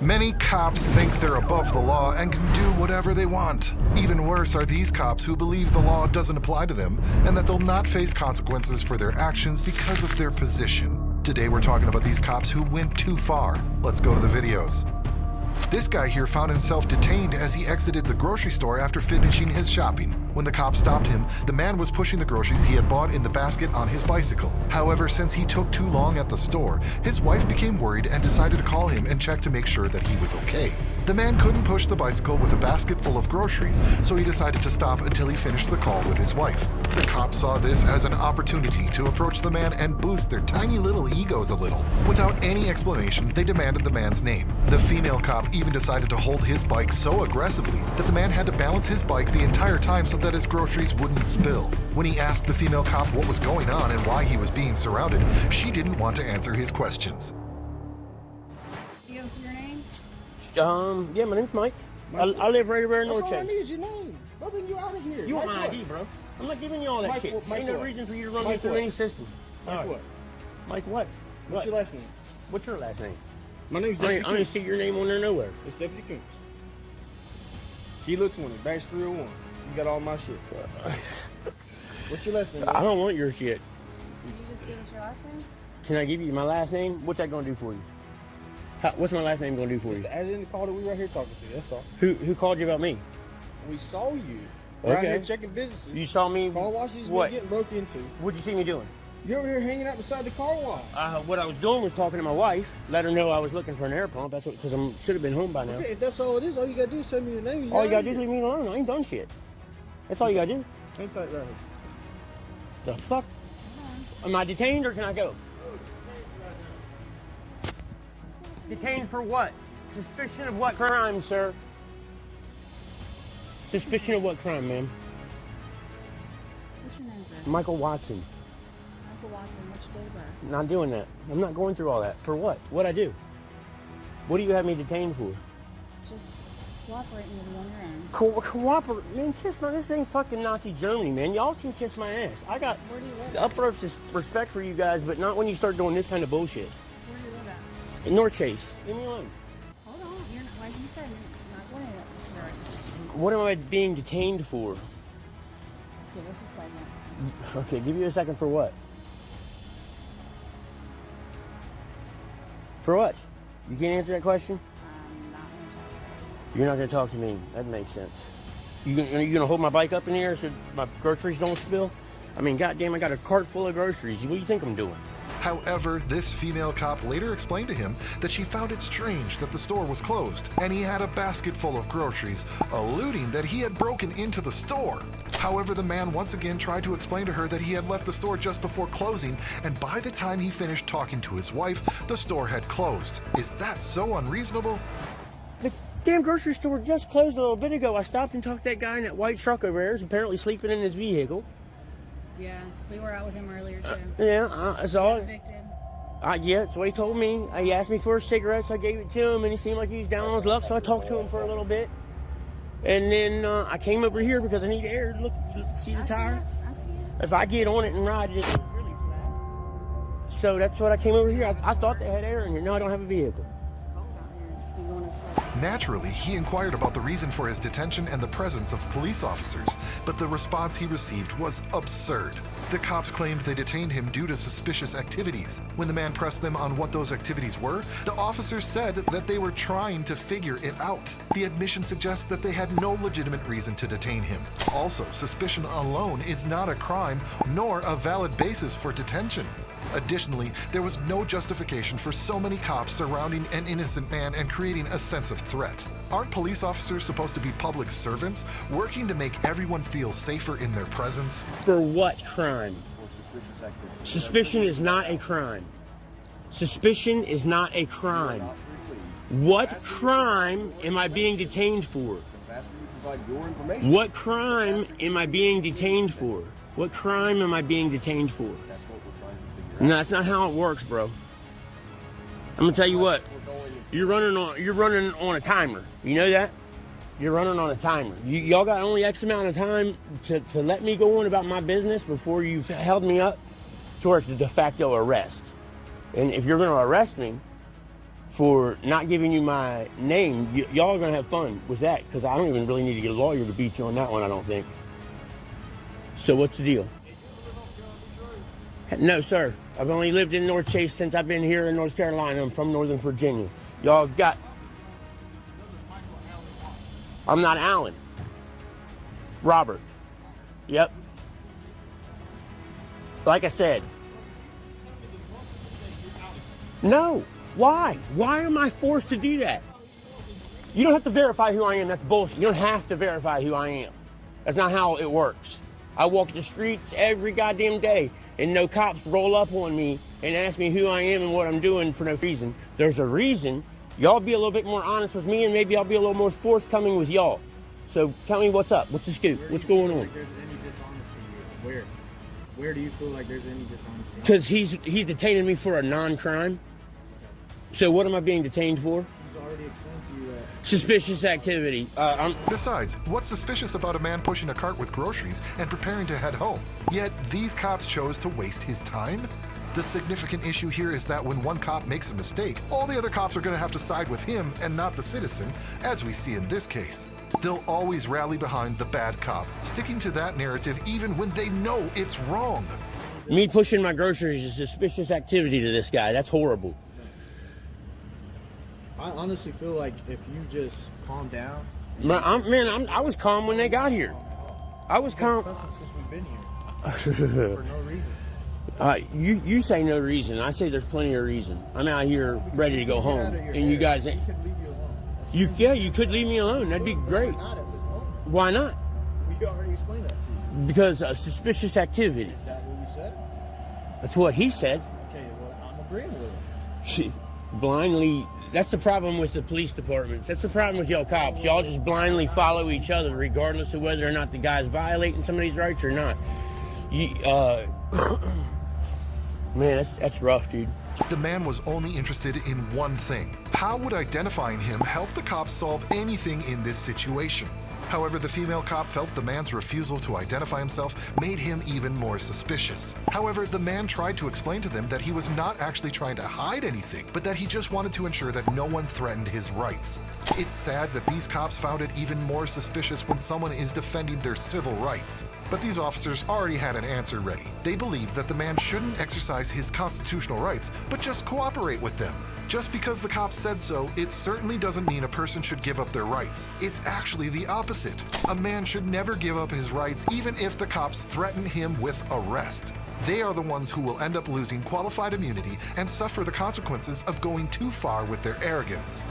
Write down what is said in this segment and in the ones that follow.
Many cops think they're above the law and can do whatever they want. Even worse are these cops who believe the law doesn't apply to them and that they'll not face consequences for their actions because of their position. Today we're talking about these cops who went too far. Let's go to the videos. This guy here found himself detained as he exited the grocery store after finishing his shopping. When the cops stopped him, the man was pushing the groceries he had bought in the basket on his bicycle. However, since he took too long at the store, his wife became worried and decided to call him and check to make sure that he was okay. The man couldn't push the bicycle with a basket full of groceries, so he decided to stop until he finished the call with his wife. The cops saw this as an opportunity to approach the man and boost their tiny little egos a little. Without any explanation, they demanded the man's name. The female cop even decided to hold his bike so aggressively that the man had to balance his bike the entire time so that his groceries wouldn't spill. When he asked the female cop what was going on and why he was being surrounded, she didn't want to answer his questions. Give us your name? Yeah, my name's Mike. I live right around North That's all I Chase. need is your name. Nothing, you out of here. You want Mike my what? ID, bro? I'm not giving you all that Mike shit. what? Mike Ain't no what? reason for you to run Mike me through what? any systems. Mike All right. what? Mike what? What's your last name? What's your last name? My name's I Deputy don't Koontz. see your name on there nowhere. It's Deputy Koontz. Kilo 20, batch 301. You got all my shit. What's your last name? I don't want your shit. Can you just give us your last name? Can I give you my last name? What's that gonna do for you? What's my last name gonna do for Just you? add it in the call that we right here talking to you. That's all. Who called you about me? We saw you. We're out Okay. here checking businesses. You saw me. Car washes been What? getting broke into. What'd you see me doing? You're over here hanging out beside the car wash. What I was doing was talking to my wife, let her know I was looking for an air pump. That's because I should have been home by now. Okay, if that's all it is, all you gotta do is tell me your name. All you gotta do is leave me alone. I ain't done shit. That's all you gotta do. Hang tight right here. The fuck? Am I detained or can I go? Detained for what? Suspicion of what crime, sir? Suspicion of what crime, ma'am? What's your name, sir? Michael Watson. Michael Watson. What's your date of birth? Not doing that. I'm not going through all that. For what? What'd I do? What do you have me detained for? Just cooperating with you on your own. Cooperate, man. Kiss my. This ain't fucking Nazi Germany, man. Y'all can kiss my ass. I got Where do you live? utmost respect for you guys, but not when you start doing this kind of bullshit. Where do you live at? In North Chase. Leave me alone. Hold on. You're not, like you said, you're not going to What am I being detained for? Give us a second. Okay, give you a second for what? For what? You can't answer that question? I'm not going to talk about this. You're not gonna talk to me. That makes sense. You gonna hold my bike up in the air so my groceries don't spill? I mean, goddamn, I got a cart full of groceries. What do you think I'm doing? However, this female cop later explained to him that she found it strange that the store was closed and he had a basket full of groceries, alluding that he had broken into the store. However, the man once again tried to explain to her that he had left the store just before closing, and by the time he finished talking to his wife, the store had closed. Is that so unreasonable? The damn grocery store just closed a little bit ago. I stopped and talked to that guy in that white truck over there. He's apparently sleeping in his vehicle. Yeah, we were out with him earlier, too. Yeah, that's all. Convicted. Yeah, that's what he told me. He asked me for a cigarette, so I gave it to him, and he seemed like he was down on his luck, so I talked to him for a little bit. And then I came over here because I need air. Look, see the tire? I see it. If I get on it and ride it, it's really flat. So that's what I came over here. I thought they had air in here. No, I don't have a vehicle. Cold out here. You want to start? Naturally, he inquired about the reason for his detention and the presence of police officers, but the response he received was absurd. The cops claimed they detained him due to suspicious activities. When the man pressed them on what those activities were, the officers said that they were trying to figure it out. The admission suggests that they had no legitimate reason to detain him. Also, suspicion alone is not a crime nor a valid basis for detention. Additionally, there was no justification for so many cops surrounding an innocent man and creating a sense of threat. Aren't police officers supposed to be public servants, working to make everyone feel safer in their presence? For what crime? For suspicious activity. Suspicion is not a crime. Suspicion is not a crime. What crime am I being detained for? The faster you provide your information. What crime am I being detained for? What crime am I being detained for? That's what we're trying to figure out. No, that's not how it works, bro. I'm gonna tell you what. You're running on a timer. You know that? You're running on a timer. Y'all got only X amount of time to let me go on about my business before you've held me up towards the de facto arrest. And if you're gonna arrest me, for not giving you my name, y'all are going to have fun with that, because I don't even really need to get a lawyer to beat you on that one, I don't think. So what's the deal? No, sir. I've only lived in North Chase since I've been here in North Carolina. I'm from Northern Virginia. Y'all got... I'm not Alan. Robert. Yep. Like I said. No. Why? Why am I forced to do that? You don't have to verify who I am. That's bullshit. You don't have to verify who I am. That's not how it works. I walk the streets every goddamn day, and no cops roll up on me and ask me who I am and what I'm doing for no reason. There's a reason. Y'all be a little bit more honest with me, and maybe I'll be a little more forthcoming with y'all. So tell me what's up. What's the scoop? What's going on? Like there's any dishonesty here? Where do you feel like there's any dishonesty? Because he's detaining me for a non-crime. So what am I being detained for? He's already explained to you that. Suspicious activity. Besides, what's suspicious about a man pushing a cart with groceries and preparing to head home? Yet these cops chose to waste his time? The significant issue here is that when one cop makes a mistake, all the other cops are going to have to side with him and not the citizen, as we see in this case. They'll always rally behind the bad cop, sticking to that narrative even when they know it's wrong. Me pushing my groceries is suspicious activity to this guy. That's horrible. I honestly feel like if you just calm down. I was calm when they got here. I was calm. Since we've been here. For no reason. You say no reason. I say there's plenty of reason. I'm out here ready to go home, and you guys ain't. We could leave you alone. You could leave me alone. That'd be great. Not at this moment. Why not? We already explained that to you. Because of suspicious activity. Is that what we said? That's what he said. Okay, well, I'm agreeing with him. Blindly. That's the problem with the police departments. That's the problem with y'all cops. Y'all just blindly follow each other, regardless of whether or not the guy's violating somebody's rights or not. Man, that's rough, dude. The man was only interested in one thing. How would identifying him help the cops solve anything in this situation? However, the female cop felt the man's refusal to identify himself made him even more suspicious. However, the man tried to explain to them that he was not actually trying to hide anything, but that he just wanted to ensure that no one threatened his rights. It's sad that these cops found it even more suspicious when someone is defending their civil rights. But these officers already had an answer ready. They believed that the man shouldn't exercise his constitutional rights, but just cooperate with them. Just because the cops said so, it certainly doesn't mean a person should give up their rights. It's actually the opposite. A man should never give up his rights, even if the cops threaten him with arrest. They are the ones who will end up losing qualified immunity and suffer the consequences of going too far with their arrogance.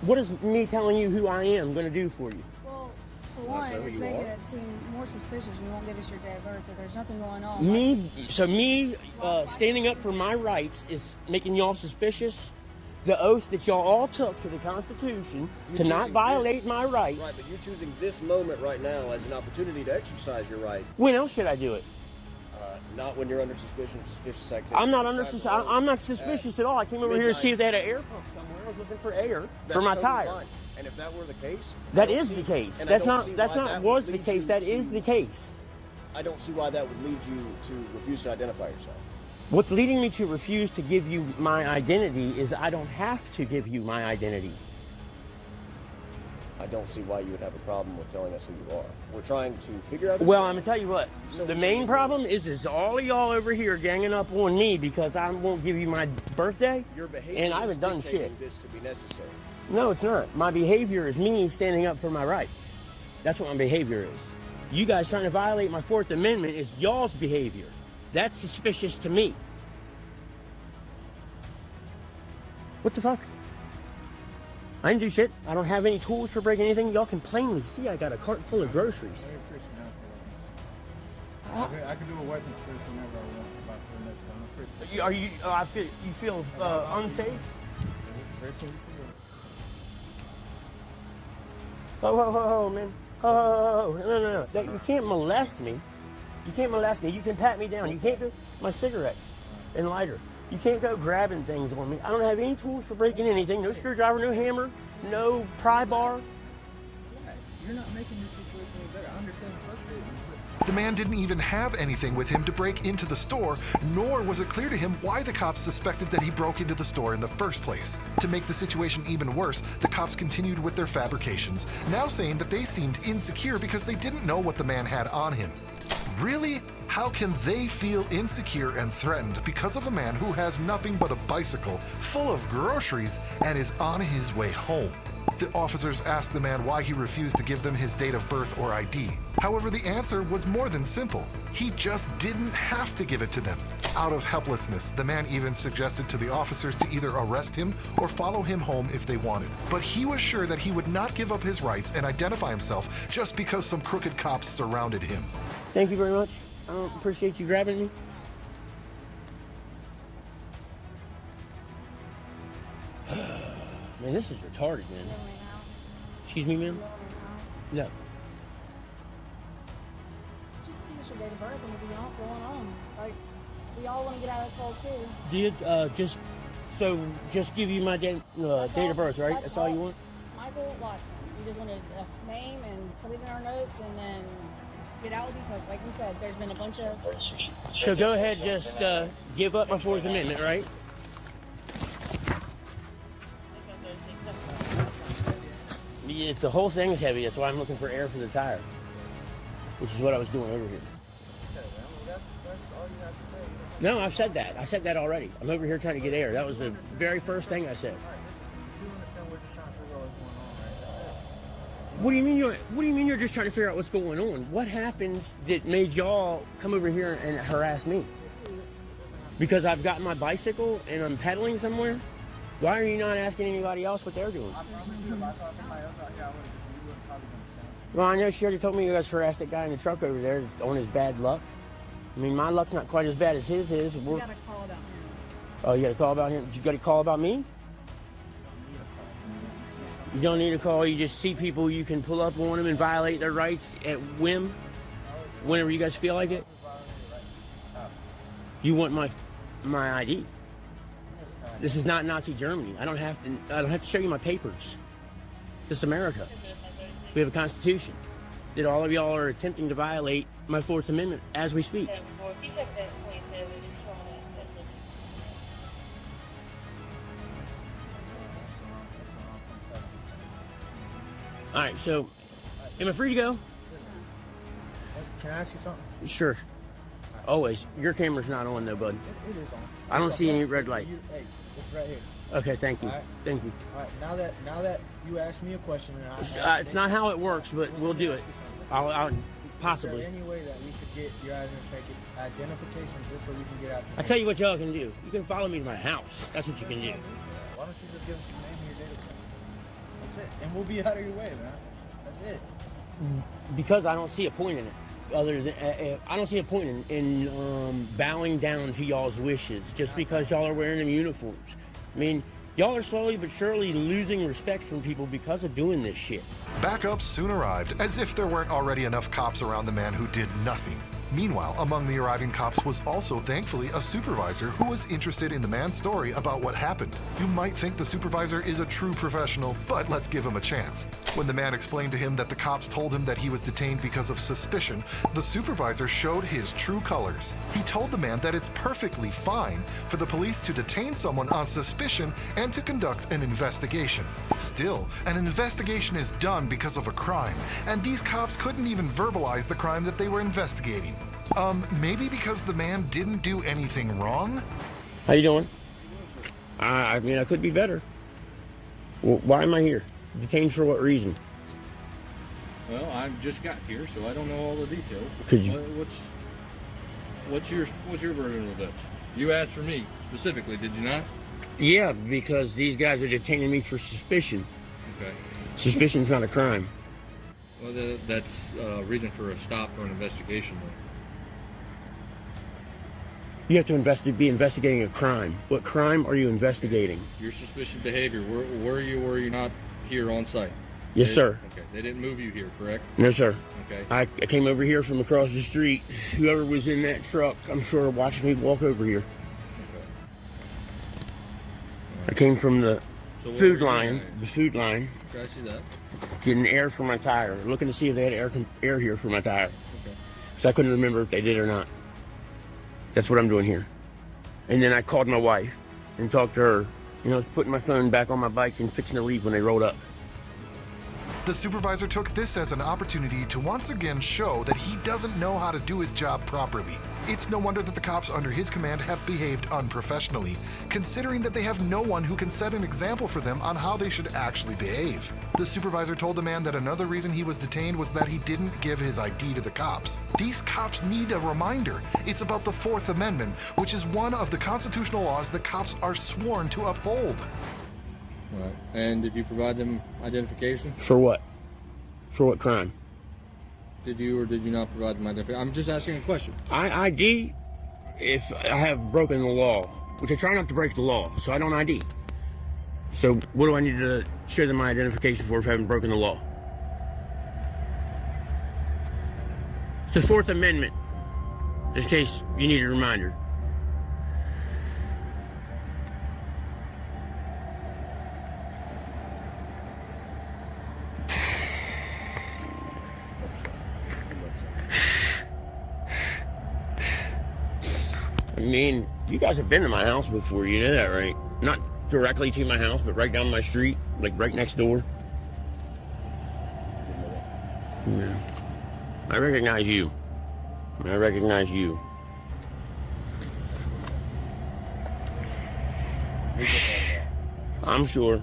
What is me telling you who I am going to do for you? Well, for one, it's making it seem more suspicious. You won't give us your day of birth. If there's nothing going on. Me standing up for my rights is making y'all suspicious. The oath that y'all all took to the Constitution to not violate my rights. Right, but you're choosing this moment right now as an opportunity to exercise your right. When else should I do it? Not when you're under suspicion of suspicious activity. I'm not suspicious at all. I came over here to see if they had an air pump somewhere. I was looking for air for my tire. Fine. And if that were the case, that is the case. That's not was the case. That is the case. I don't see why that would lead you to refuse to identify yourself. What's leading me to refuse to give you my identity is I don't have to give you my identity. I don't see why you would have a problem with telling us who you are. We're trying to figure out... Well, I'm going to tell you what. The main problem is all of y'all over here ganging up on me because I won't give you my birthday, your behavior and I haven't done shit. This to be necessary. No, it's not. My behavior is me standing up for my rights. That's what my behavior is. You guys trying to violate my Fourth Amendment is y'all's behavior. That's suspicious to me. What the fuck? I didn't do shit. I don't have any tools for breaking anything. Y'all can plainly see I got a cart full of groceries. I can do a weapons search whenever I want about the next time. Are you? You feel unsafe? Oh, man. Oh, no. You can't molest me. You can't molest me. You can pat me down. You can't do my cigarettes and lighter. You can't go grabbing things on me. I don't have any tools for breaking anything. No screwdriver, no hammer, no pry bar. Relax. You're not making this situation any better. I understand the frustration. The man didn't even have anything with him to break into the store, nor was it clear to him why the cops suspected that he broke into the store in the first place. To make the situation even worse, the cops continued with their fabrications, now saying that they seemed insecure because they didn't know what the man had on him. Really? How can they feel insecure and threatened because of a man who has nothing but a bicycle full of groceries and is on his way home? The officers asked the man why he refused to give them his date of birth or ID. However, the answer was more than simple. He just didn't have to give it to them. Out of helplessness, the man even suggested to the officers to either arrest him or follow him home if they wanted. But he was sure that he would not give up his rights and identify himself just because some crooked cops surrounded him. Thank you very much. I appreciate you grabbing me. Man, this is retarded, man. Excuse me, ma'am? No. Just give us your date of birth and we'll be all going on. Like, we all want to get out of the cold too. Just give you my date of birth, right? That's all you want? Michael Watson. You just wanted a name and put it in our notes and then get out because, like we said, there's been a bunch of... So go ahead, just give up my Fourth Amendment, right? The whole thing is heavy. That's why I'm looking for air for the tire, which is what I was doing over here. No, I've said that. I said that already. I'm over here trying to get air. That was the very first thing I said. What do you mean you're just trying to figure out what's going on? What happened that made y'all come over here and harass me? Because I've got my bicycle and I'm pedaling somewhere? Why are you not asking anybody else what they're doing? Well, I know she already told me you guys harassed that guy in the truck over there on his bad luck. I mean, my luck's not quite as bad as his is. You got a call about him. Oh, you got a call about him? You got a call about me? You don't need a call. You just see people you can pull up on them and violate their rights at whim whenever you guys feel like it. You want my ID? This is not Nazi Germany. I don't have to show you my papers. This is America. We have a constitution that all of y'all are attempting to violate my Fourth Amendment as we speak. All right, so am I free to go? Can I ask you something? Sure. Always. Your camera's not on though, bud. It is on. I don't see any red light. Hey, it's right here. Okay, thank you. All right. Thank you. All right, now that you asked me a question, and It's not how it works, but we'll do it. I'll possibly. Is there any way that we could get your identification just so we can get out your I tell you what y'all can do. You can follow me to my house. That's what you can do. Why don't you just give us your name and your date of birth? That's it. And we'll be out of your way, man. That's it. Because I don't see a point in it. Other than I don't see a point in bowing down to y'all's wishes just because y'all are wearing them uniforms. I mean, y'all are slowly but surely losing respect from people because of doing this shit. Backup soon arrived, as if there weren't already enough cops around the man who did nothing. Meanwhile, among the arriving cops was also, thankfully, a supervisor who was interested in the man's story about what happened. You might think the supervisor is a true professional, but let's give him a chance. When the man explained to him that the cops told him that he was detained because of suspicion, the supervisor showed his true colors. He told the man that it's perfectly fine for the police to detain someone on suspicion and to conduct an investigation. Still, an investigation is done because of a crime, and these cops couldn't even verbalize the crime that they were investigating. Maybe because the man didn't do anything wrong? How you doing? I mean, I could be better. Why am I here? Detained for what reason? Well, I just got here, so I don't know all the details. Could you? What's your version of events? You asked for me specifically, did you not? Yeah, because these guys are detaining me for suspicion. Okay. Suspicion's not a crime. Well, that's a reason for a stop for an investigation. Though. You have to be investigating a crime. What crime are you investigating? Your suspicious behavior. Were you or were you not here on site? Yes, sir. Okay. They didn't move you here, correct? No, sir. Okay. I came over here from across the street. Whoever was in that truck, I'm sure, watched me walk over here. Okay. I came from the So what food were you line. doing? The food line. Okay, I see that. Getting air for my tire. Looking to see if they had air here for my tire. Okay. So I couldn't remember if they did or not. That's what I'm doing here. And then I called my wife and talked to her. You know, I was putting my phone back on my bike and fixing to leave when they rolled up. The supervisor took this as an opportunity to once again show that he doesn't know how to do his job properly. It's no wonder that the cops under his command have behaved unprofessionally, considering that they have no one who can set an example for them on how they should actually behave. The supervisor told the man that another reason he was detained was that he didn't give his ID to the cops. These cops need a reminder. It's about the Fourth Amendment, which is one of the constitutional laws that cops are sworn to uphold. Right. And did you provide them identification? For what? For what crime? Did you or did you not provide them identification? I'm just asking a question. I ID if I have broken the law, which I try not to break the law, so I don't ID. So what do I need to show them my identification for if I haven't broken the law? It's the Fourth Amendment, just in case you need a reminder. I mean, you guys have been to my house before, you know that, right? Not directly to my house, but right down my street, like right next door. Yeah. I recognize you. I recognize you. I'm sure.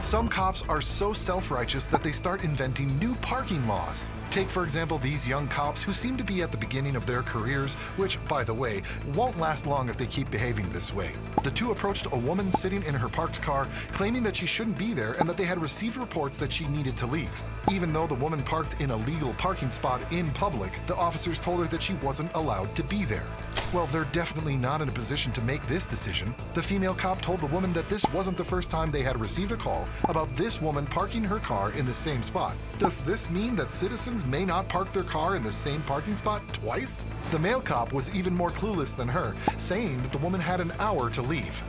Some cops are so self-righteous that they start inventing new parking laws. Take, for example, these young cops who seem to be at the beginning of their careers, which, by the way, won't last long if they keep behaving this way. The two approached a woman sitting in her parked car, claiming that she shouldn't be there and that they had received reports that she needed to leave. Even though the woman parked in a legal parking spot in public, the officers told her that she wasn't allowed to be there. Well, they're definitely not in a position to make this decision. The female cop told the woman that this wasn't the first time they had received a call about this woman parking her car in the same spot. Does this mean that citizens may not park their car in the same parking spot twice? The male cop was even more clueless than her, saying that the woman had an hour to leave.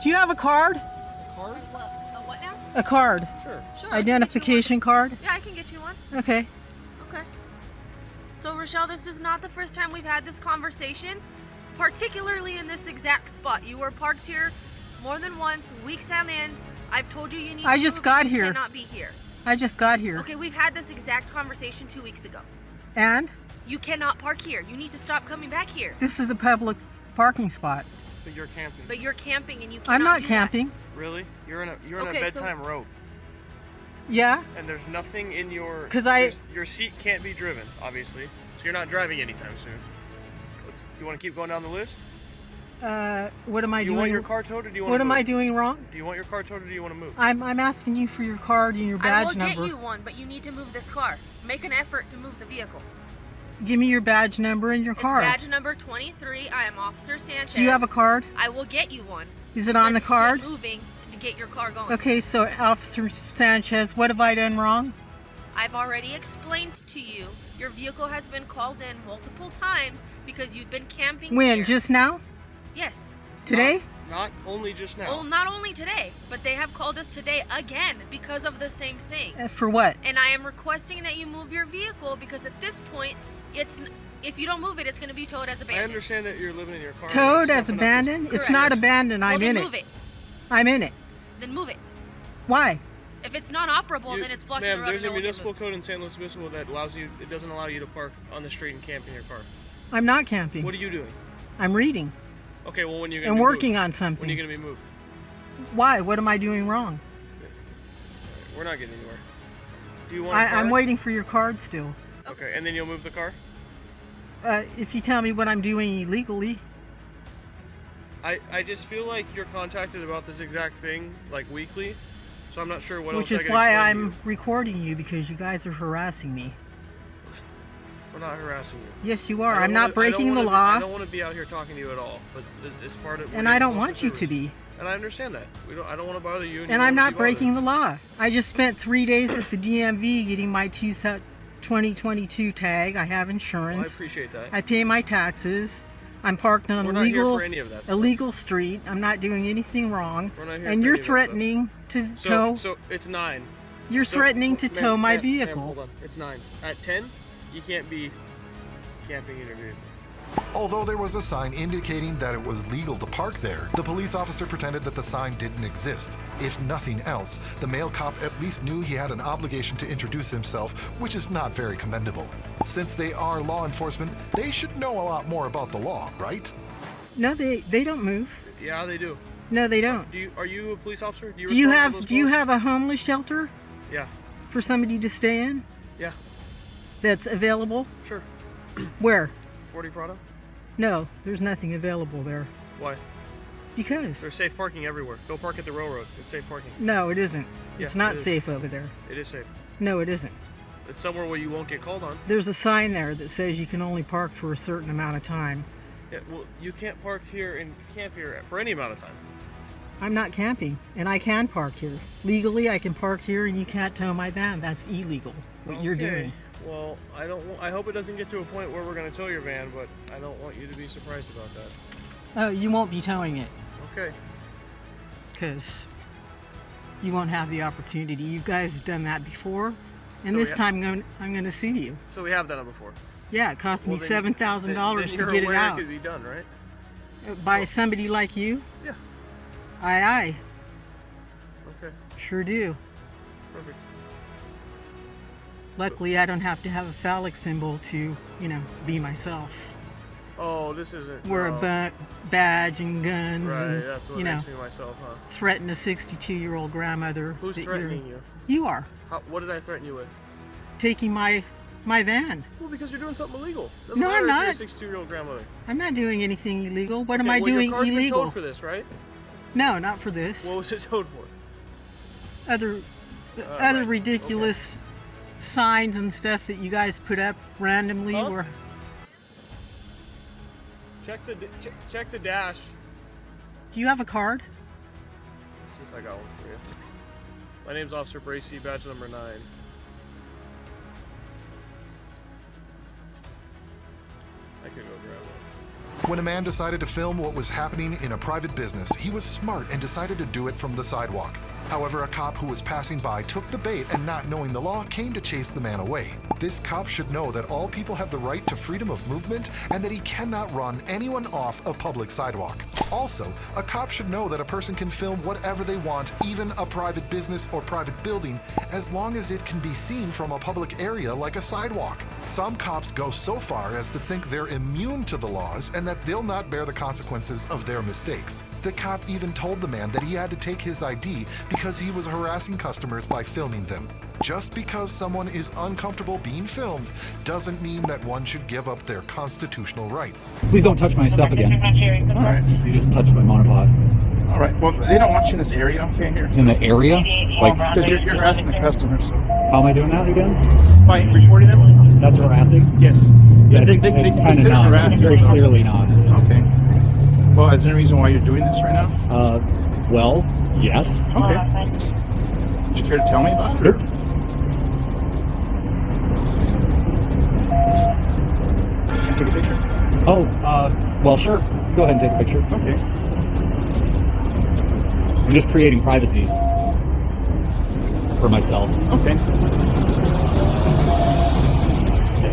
Do you have a card? What now? A card? Sure. Sure. Identification card? Yeah, I can get you one. Okay. Okay. So, Rochelle, this is not the first time we've had this conversation, particularly in this exact spot. You were parked here more than once, weeks on end. I've told you need I to just move. got You here. cannot be here. I just got here. Okay, we've had this exact conversation 2 weeks ago. And You cannot park here. You need to stop coming back here. this is a public parking spot. But you're camping. But you're camping and you cannot I'm not do camping. Really? You're in a Okay, so- bedtime rope, Yeah? and there's nothing in your. 'Cause I- your seat can't be driven, obviously. So you're not driving anytime soon. You want to keep going down the list? What am I Do you doing? want your car towed, or do you want? What to am move? I doing wrong? Do you want your car towed, or do you want to move? I'm asking you for your card and your I badge will number. get you one, but you need to move this car. Make an effort to move the vehicle. Give me your badge number and your It's card. badge number 23. I am Officer Sanchez. Do you have a card? I will get you one. Is it on Let's the card? Get moving to get your car going. Okay, so Officer Sanchez, what have I done wrong? I've already explained to you. Your vehicle has been called in multiple times because you've been camping When? here. Just now? Yes. Today? Not only just now. Well, not only today, but they have called us today again because of the same thing. For what? And I am requesting that you move your vehicle because at this point, if you don't move it, it's going to be towed as I abandoned. understand that you're living in your car. and Towed it's as not enough abandoned? It's Correct. not abandoned. Well, I'm then in move it. I'm in it. Then move it. Why? If it's not operable, You- then it's blocking ma'am, the road. there's and a no one can municipal move. code in San Luis Obispo that doesn't allow you to park on the street and camp in your car. I'm not camping. What are you doing? I'm reading Okay, well, when you're gonna and be working moved? on When are something. you gonna be moved? Why? What am I doing wrong? We're not getting anywhere. Do you want a I'm card? waiting for your card still. Okay, and then you'll move the car? If you tell me what I'm doing illegally. I just feel like you're contacted about this exact thing like weekly, so I'm not sure what Which else is I can why explain to I'm you. recording you, because you guys are harassing me. We're not harassing you. Yes, you are. I don't I'm not wanna- I don't breaking the wanna be- law, I don't want to be out here talking to you at all, but it's part of. and I don't want you to be. And I understand that. I don't want to bother you. And I'm not breaking the law. I just spent 3 days at the DMV getting my 2022 tag. I have Well, I insurance. appreciate that. I pay my taxes. I'm parked on We're a not here legal, for any of that stuff. illegal street. I'm not doing anything wrong. We're not here And for you're any of that stuff. threatening to So tow. so it's 9. You're threatening to tow my vehicle. Hold on. It's 9. At 10, you can't be camping in your vehicle. Although there was a sign indicating that it was legal to park there, the police officer pretended that the sign didn't exist. If nothing else, the male cop at least knew he had an obligation to introduce himself, which is not very commendable. Since they are law enforcement, they should know a lot more about the law, right? No, they don't move. Yeah, they do. No, they don't. Are you a police officer? Do you have a homeless shelter Yeah. for somebody to stay in Yeah. that's available? Sure. Where? 40 Prado? No, there's nothing available there. Why? Because. There's safe parking everywhere. Go park at the railroad. It's safe parking. No, it isn't. Yeah, It's not it is. safe over there. It is safe. No, it isn't. It's somewhere where you won't get called on. There's a sign there that says you can only park for a certain amount of time. Yeah, well, you can't park here and camp here for any amount of time. I'm not camping, and I can park here. Legally, I can park here, and you can't tow my van. That's illegal, what you're doing. Well, I hope it doesn't get to a point where we're going to tow your van, but I don't want you to be surprised about that. Oh, you won't be towing it, Okay. because you won't have the opportunity. You guys have done that before, and So this we time I'm going to sue you. So we have done it before. Yeah, it cost me Well, $7,000 then to get it out. It could be done, right? By somebody like you? Yeah. Aye. Okay. Sure do. Perfect. Luckily, I don't have to have a phallic symbol to, be myself. Oh, this isn't. Wear a badge and guns Right, and, that's what makes me myself, huh? threaten a 62-year-old grandmother. Who's that threatening you? You are. What did I threaten you with? Taking my van. Well, because you're doing something illegal. Doesn't No, matter I'm if not. you're a 62-year-old grandmother. I'm not doing anything illegal. What am Okay, I doing your car's illegal? been towed for this, right? No, not for this. What was it towed for? Other right. ridiculous signs and stuff that you guys put up randomly. Huh? Where Check the dash. do you have a card? Let's see if I got one for you. My name's Officer Bracey, badge number 9. I could go grab one. When a man decided to film what was happening in a private business, he was smart and decided to do it from the sidewalk. However, a cop who was passing by took the bait and, not knowing the law, came to chase the man away. This cop should know that all people have the right to freedom of movement and that he cannot run anyone off a public sidewalk. Also, a cop should know that a person can film whatever they want, even a private business or private building, as long as it can be seen from a public area like a sidewalk. Some cops go so far as to think they're immune to the laws and that they'll not bear the consequences of their mistakes. The cop even told the man that he had to take his ID because he was harassing customers by filming them. Just because someone is uncomfortable being filmed doesn't mean that one should give up their constitutional rights. Please don't touch my stuff again. All right. You just touched my monopod. All right. Well, they don't want you in this area, okay? Here. In the area? Like, Because you're harassing the customers. So. how am I doing that again? By reporting them? That's harassing? Yes. Yeah, they it's kind of consider not. harassing. Very so. clearly not. Okay. Well, is there any reason why you're doing this right now? Well, yes. Okay. Would you care to tell me about it? Sure. Can I take a picture? Oh, well, sure. Go ahead and take a picture. Okay. I'm just creating privacy for myself. Okay.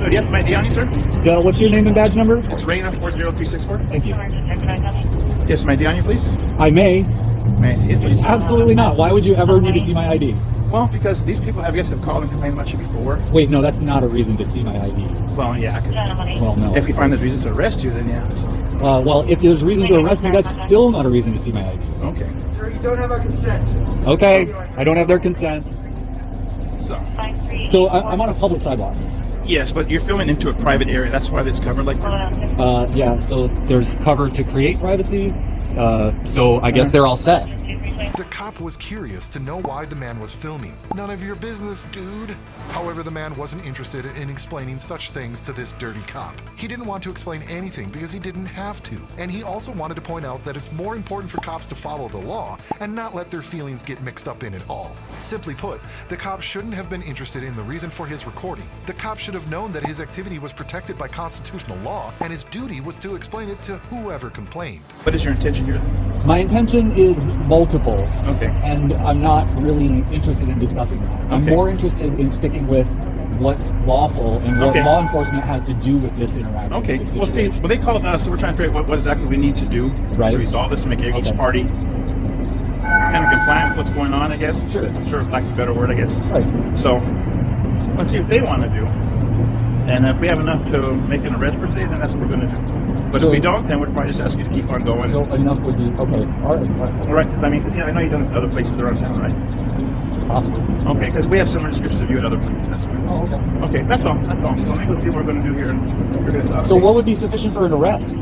Do you have my ID on you, sir? What's your name and badge number? It's Raina 40364. Thank you. Yes, my ID on you, please. I may. May I see it, please? Absolutely not. Why would you ever need to see my ID? Well, because these people, I guess, have called and complained about you before. Wait, no, that's not a reason to see my ID. Well, yeah. Well, no. If we find there's reason to arrest you, then yeah. So. Well, if there's reason to arrest me, that's still not a reason to see my ID. Okay. Sir, you don't have our consent. Okay, I don't have their consent. So I'm on a public sidewalk. Yes, but you're filming into a private area. That's why it's covered like this. Yeah, so there's cover to create privacy. So I guess they're all set. The cop was curious to know why the man was filming. None of your business, dude. However, the man wasn't interested in explaining such things to this dirty cop. He didn't want to explain anything because he didn't have to. And he also wanted to point out that it's more important for cops to follow the law and not let their feelings get mixed up in it all. Simply put, the cop shouldn't have been interested in the reason for his recording. The cop should have known that his activity was protected by constitutional law, and his duty was to explain it to whoever complained. What is your intention here? My intention is multiple. lawful. Okay. And I'm not really interested in discussing that. I'm Okay. more interested in sticking with what's lawful and what Okay. law enforcement has to do with this interaction. Okay. with this Well, see, situation. well, they called us, so we're trying to figure out what exactly we need to do Right. to resolve this and make each Okay. party kind of compliant with what's going on, I guess. Sure. Sure, lack of a better word, I guess. Right. So let's see what they want to do. And if we have enough to make an arrest per se, then that's what we're going to do. But So- if we don't, then we'll probably just ask you to keep on going. So enough would be okay. All right. All right, 'cause I mean, 'cause, yeah, I know you've done it other places around town, right? Possible. Okay, because we have similar descriptions of you at other places. That's fine. Oh, okay. Okay, that's all. That's all. So let's see what we're going to do here and figure this out. So what would be sufficient for an arrest?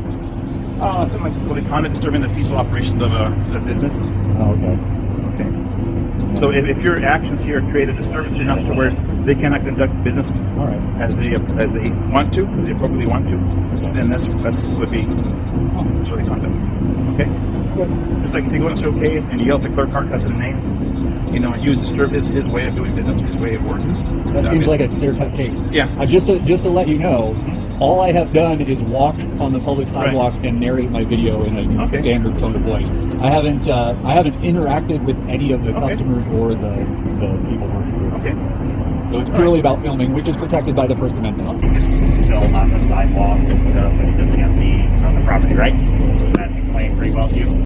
Something like disorderly conduct, disturbing the peaceful operations of a business. Oh, okay. Okay. So if your actions here create a disturbance enough to where they cannot conduct business All right. as they want to, as they appropriately want to, then that's would be disorderly conduct. Okay. Just like if you go into a cave and you yell at the clerk, because of the name, you know, and you disturb his way of doing business, his way of working. That seems like a clear-cut case. Yeah. Just to let you know, all I have done is walk on the public sidewalk and narrate my video in a Okay. standard tone of voice. I haven't interacted with any of the customers or the people working here. Okay. So it's purely about filming, which is protected by the First Amendment. Film on the sidewalk.